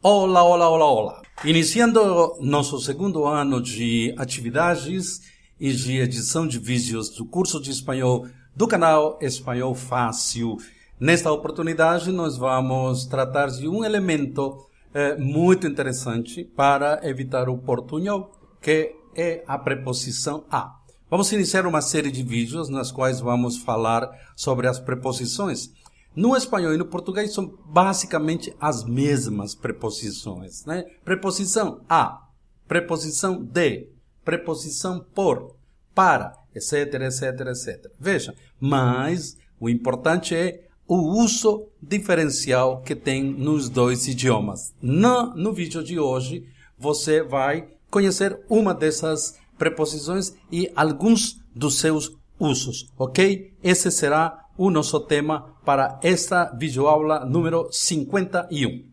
Olá, olá, olá, olá. Iniciando nosso segundo ano de atividades e de edição de vídeos do curso de espanhol do canal Espanhol Fácil. Nesta oportunidade, nós vamos tratar de um elemento muito interessante para evitar o portunhol, que é a preposição a. Vamos iniciar uma série de vídeos nas quais vamos falar sobre as preposições. No espanhol e no português são basicamente as mesmas preposições, né? Preposição a, preposição de, preposição por, para, etc, etc, etc. Veja, mas o importante é o uso diferencial que tem nos dois idiomas. No vídeo de hoje, você vai conhecer uma dessas preposições e alguns dos seus usos, ok? Esse será o nosso tema para esta videoaula número 51.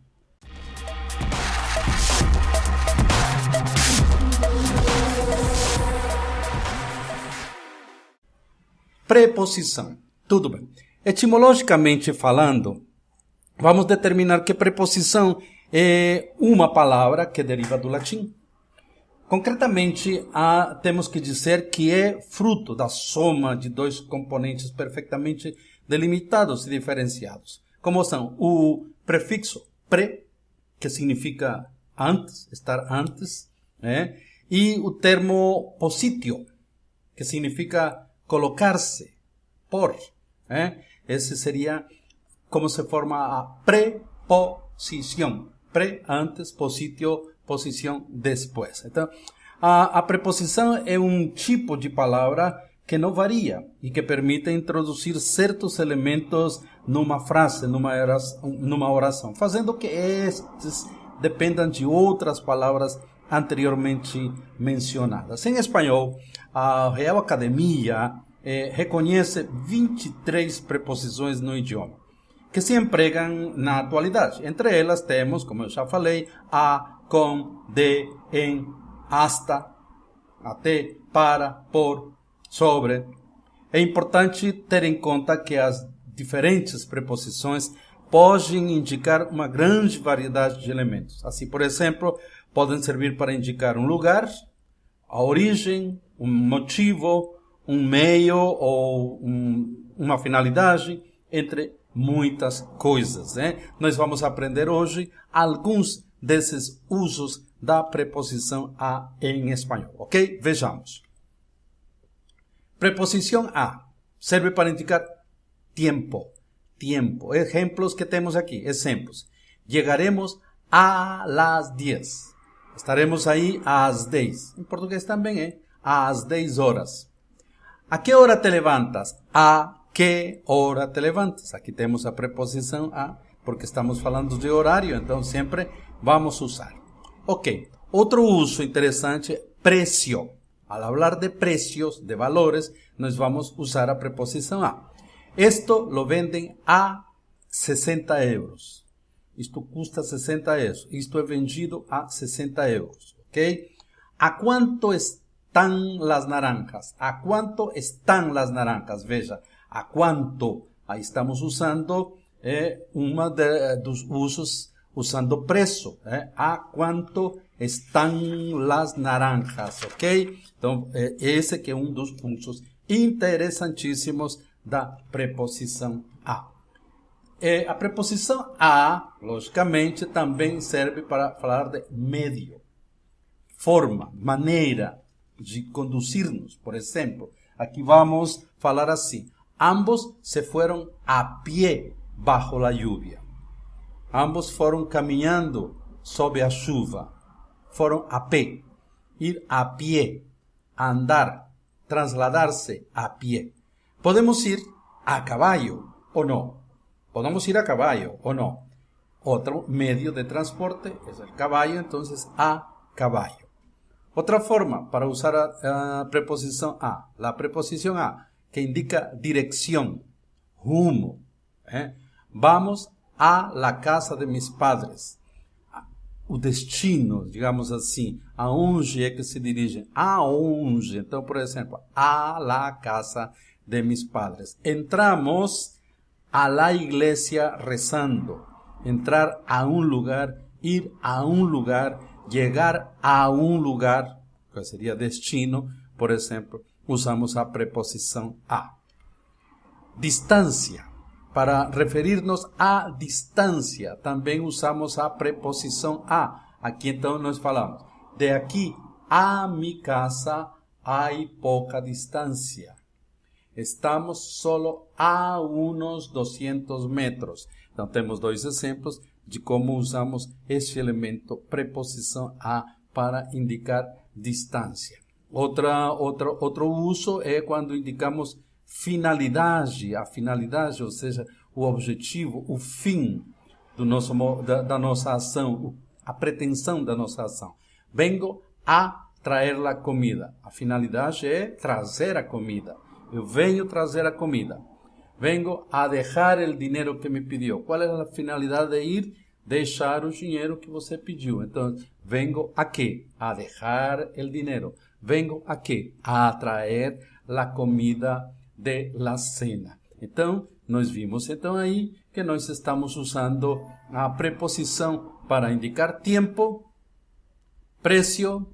Preposição. Tudo bem. Etimologicamente falando, vamos determinar que preposição é uma palavra que deriva do latim. Concretamente, temos que dizer que é fruto da soma de dois componentes perfeitamente delimitados e diferenciados, como são o prefixo pre, que significa antes, estar antes, né? E o termo positio, que significa colocar-se, por. Né? Esse seria como se forma a preposição. Pre, antes, positio, posição depois. Então, a preposição é um tipo de palavra que não varia e que permite introduzir certos elementos numa frase, numa oração, fazendo que estes dependam de outras palavras anteriormente mencionadas. Em espanhol, a Real Academia reconhece 23 preposições no idioma, que se empregam na atualidade. Entre elas temos, como eu já falei, a, com, de, em, hasta, até, para, por, sobre. É importante ter em conta que as diferentes preposições podem indicar uma grande variedade de elementos. Assim, por exemplo, podem servir para indicar um lugar, a origem, um motivo, um meio ou uma finalidade, entre muitas coisas, né? Nós vamos aprender hoje alguns desses usos da preposição a em espanhol, ok? Vejamos. Preposição a serve para indicar tempo. Tempo. Exemplos que temos aqui. Exemplos. Llegaremos a las 10. Estaremos aí às 10. Em português também é às 10 horas. ¿A qué hora te levantas? ¿A qué hora te levantas? Aqui temos a preposição a, porque estamos falando de horário, então sempre vamos usar. Ok. Outro uso interessante, precio. Al hablar de precios, de valores, nós vamos usar a preposição a. Esto lo venden a 60 euros. Isto custa 60 euros. Isto é vendido a 60 euros. Ok? ¿A cuánto están las naranjas? ¿A cuánto están las naranjas? Veja, ¿a cuánto? Aí estamos usando dos usos, usando preço. ¿A cuánto están las naranjas? Ok? Então, esse que é um dos usos interessantíssimos da preposição a. A preposição a, logicamente, também serve para falar de meio, forma, maneira de conduzir-nos. Por exemplo, aqui vamos falar assim: ambos se fueron a pie bajo la lluvia. Ambos foram caminhando sob a chuva. Foram a pé. Ir a pie. Andar. Trasladar-se a pie. Podemos ir a caballo ou não. Podemos ir a caballo ou não. Outro medio de transporte é o caballo, então a caballo. Outra forma para usar a preposição a. A preposição a, que indica direção, rumo. Vamos a la casa de mis padres. O destino, digamos assim, aonde é que se dirigem? Aonde? Então, por exemplo, a la casa de mis padres. Entramos a la iglesia rezando. Entrar a um lugar ir a um lugar, llegar a um lugar, que seria destino, por exemplo, usamos a preposição a. Distância. Para referir-nos à distância, também usamos a preposição a. Aqui então nós falamos, de aqui a mi casa hay poca distancia. Estamos solo a unos 200 metros. Então temos dois exemplos de como usamos este elemento, preposição a, para indicar distância. Outro uso é quando indicamos finalidade, a finalidade, ou seja, o objetivo, o fim da nossa ação, a pretensão da nossa ação. Vengo a trazer a comida. A finalidade é trazer a comida. Eu venho trazer a comida. Vengo a deixar o dinheiro que me pediu. Qual é a finalidade de ir? Deixar o dinheiro que você pediu. Então, vengo a quê? A deixar o dinheiro. Vengo a quê? A trazer a comida de la cena. Então, nós vimos então aí que nós estamos usando a preposição para indicar tempo, preço,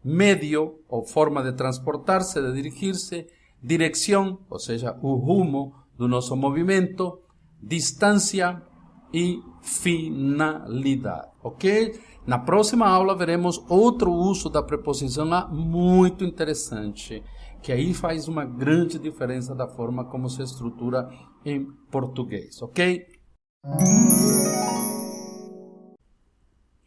medio ou forma de transportar-se, de dirigir-se, direção, ou seja, o rumo do nosso movimento, distância e finalidade, ok? Na próxima aula veremos outro uso da preposição a muito interessante, que aí faz uma grande diferença da forma como se estrutura em português, ok?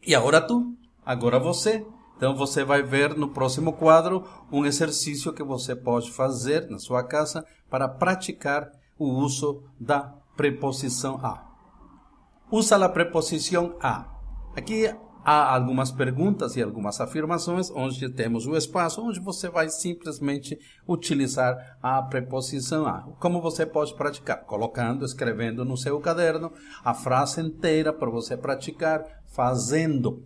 E agora tu, agora você. Então você vai ver no próximo quadro um exercício que você pode fazer na sua casa para praticar o uso da preposição a. Usa a preposição a. Aqui há algumas perguntas e algumas afirmações onde temos o espaço onde você vai simplesmente utilizar a preposição a. Como você pode praticar? Colocando, escrevendo no seu caderno a frase inteira para você praticar fazendo.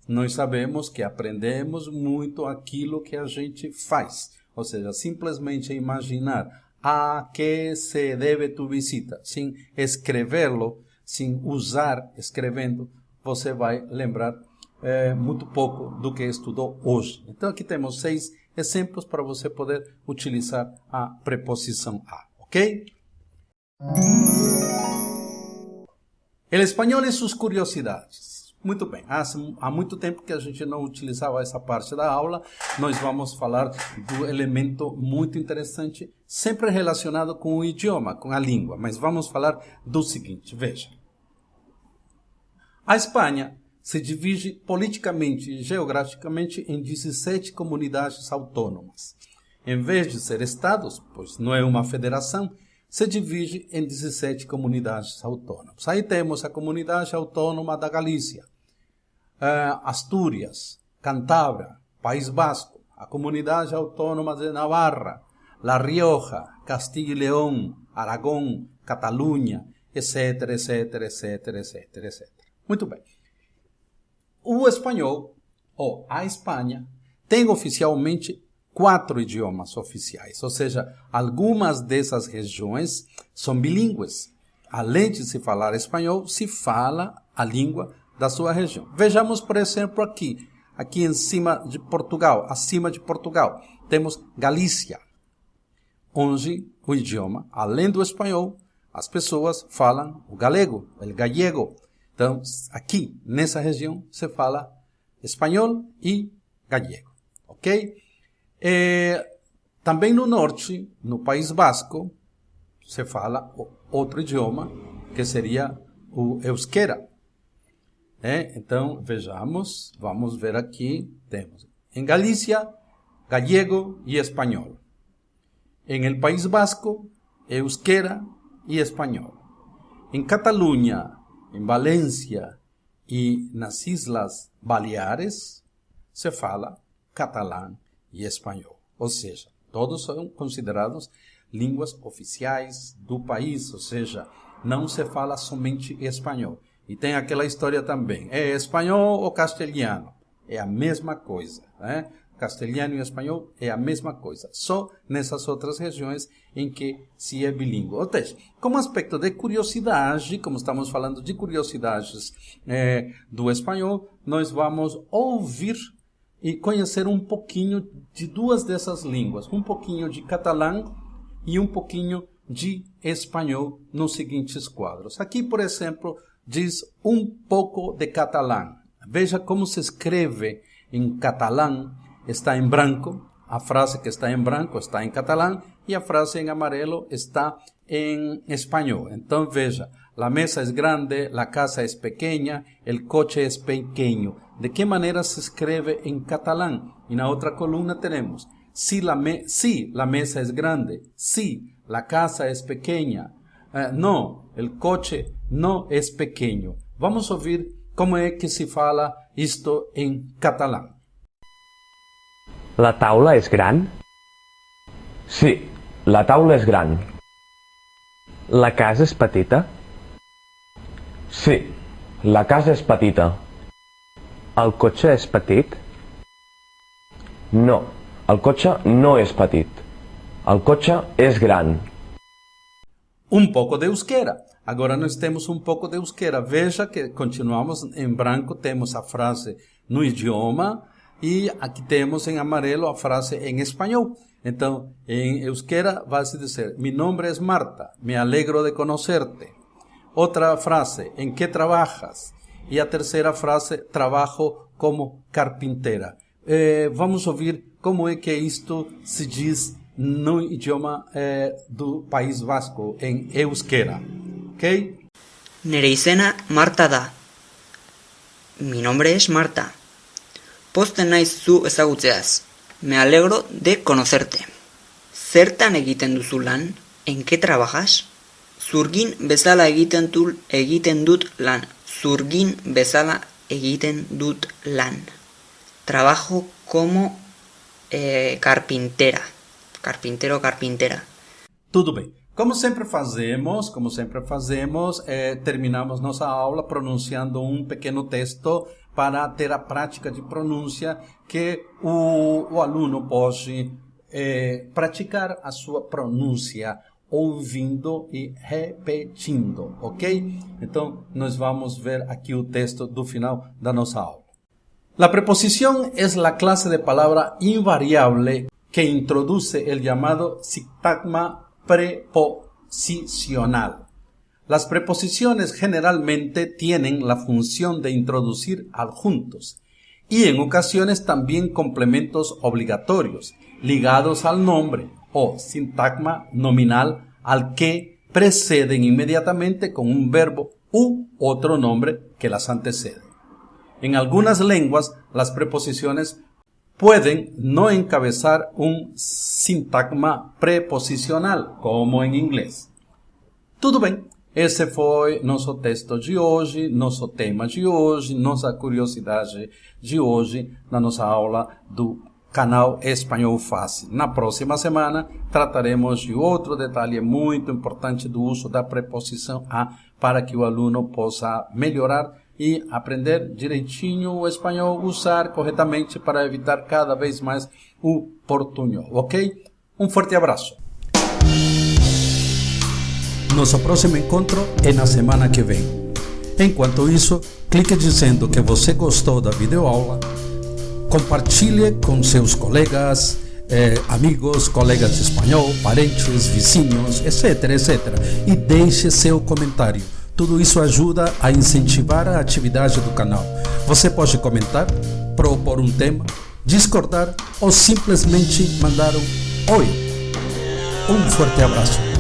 Nós sabemos que aprendemos muito aquilo que a gente faz. Ou seja, simplesmente imaginar a que se deve tu visita. Sem escrevê-lo, sem usar escrevendo, você vai lembrar muito pouco do que estudou hoje. Então aqui temos 6 exemplos para você poder utilizar a preposição a, ok? El espanhol e suas curiosidades. Muito bem, há muito tempo que a gente não utilizava essa parte da aula, nós vamos falar do elemento muito interessante, sempre relacionado com o idioma, com a língua, mas vamos falar do seguinte, veja. A Espanha se divide politicamente e geograficamente em 17 comunidades autônomas. Em vez de ser estados, pois não é uma federação, se divide em 17 comunidades autônomas. Aí temos a comunidade autônoma da Galícia, Astúrias, Cantabria, País Basco, a comunidade autônoma de Navarra, La Rioja, Castilla y León, Aragón, Catalunha, etc, etc, etc, etc, etc. Muito bem. O espanhol, ou a Espanha, tem oficialmente 4 idiomas oficiais, ou seja, algumas dessas regiões são bilíngues. Além de se falar espanhol, se fala a língua da sua região. Vejamos, por exemplo, aqui em cima de Portugal, acima de Portugal, temos Galícia, onde o idioma, além do espanhol, as pessoas falam o galego, o gallego. Então, aqui, nessa região, se fala espanhol e gallego, ok? Também no norte, no País Basco, se fala outro idioma, que seria o euskera. Então, vejamos, vamos ver aqui, temos em Galícia, gallego e espanhol. Em el País Basco, euskera e espanhol. Em Catalunha, em Valência e nas Islas Baleares, se fala catalão e espanhol. Ou seja, todos são considerados línguas oficiais do país, ou seja, não se fala somente espanhol. E tem aquela história também, é espanhol ou castelhano? É a mesma coisa, né? castelhano e espanhol é a mesma coisa, só nessas outras regiões em que se é bilíngue. Ou seja, como aspecto de curiosidade, como estamos falando de curiosidades do espanhol, nós vamos ouvir e conhecer um pouquinho de duas dessas línguas, um pouquinho de catalão e um pouquinho de espanhol nos seguintes quadros. Aqui, por exemplo, diz um pouco de catalão. Veja como se escreve em catalão, está em branco, a frase que está em branco está em catalão e a frase em amarelo está em espanhol. Então veja, la mesa es grande, la casa es pequeña, el coche es pequeño. ¿De qué manera se escribe en catalán? Y en la otra columna tenemos, si la mesa es grande, si la casa es pequeña, no, el coche no es pequeño. Vamos a oír cómo es que se fala esto en catalán. La taula és gran? Sí, la taula és gran. La casa és petita? Sí, la casa és petita. El cotxe és petit? No, el cotxe no és petit. El cotxe és gran. Um pouco de euskera. Agora nós temos um pouco de euskera. Veja que continuamos em branco, temos a frase no idioma e aqui temos em amarelo a frase em espanhol. Então, em euskera vai-se dizer, mi nombre es Marta, me alegro de conocerte. Outra frase, ¿en qué trabajas? E a terceira frase, trabajo como carpintera. Vamos ouvir como é que isto se diz no idioma do País Vasco, em euskera. Ok? Nere izena Marta da. Mi nombre es Marta. Pozten naiz zu ezagutzeaz. Me alegro de conocerte. Zertan egiten duzu lan? ¿En qué trabajas? Zurgin bezala egiten dut lan. Zurgin bezala egiten dut lan. Trabajo como carpintera. Carpintero, carpintera. Tudo bem. Como sempre fazemos, terminamos nossa aula pronunciando um pequeno texto para ter a prática de pronúncia que o aluno pode praticar a sua pronúncia ouvindo e repetindo, ok? Então, nós vamos ver aqui o texto do final da nossa aula. La preposición es la clase de palabra invariable que introduce el llamado sintagma preposicional. Las preposiciones generalmente tienen la función de introducir adjuntos y en ocasiones también complementos obligatorios ligados al nombre o sintagma nominal al que preceden inmediatamente con un verbo u otro nombre que las antecede. En algunas lenguas, las preposiciones pueden no encabezar un sintagma preposicional, como em inglês. Tudo bem, esse foi nosso texto de hoje, nosso tema de hoje, nossa curiosidade de hoje, na nossa aula do canal Espanhol Fácil. Na próxima semana, trataremos de outro detalhe muito importante do uso da preposição a para que o aluno possa melhorar e aprender direitinho o espanhol, usar corretamente para evitar cada vez mais o portunhol, ok? Um forte abraço. Nosso próximo encontro é na semana que vem. Enquanto isso, clique dizendo que você gostou da videoaula, compartilhe com seus colegas, amigos, colegas de espanhol, parentes, vizinhos, etc, etc. E deixe seu comentário. Tudo isso ajuda a incentivar a atividade do canal. Você pode comentar, propor um tema, discordar ou simplesmente mandar um oi. Um forte abraço.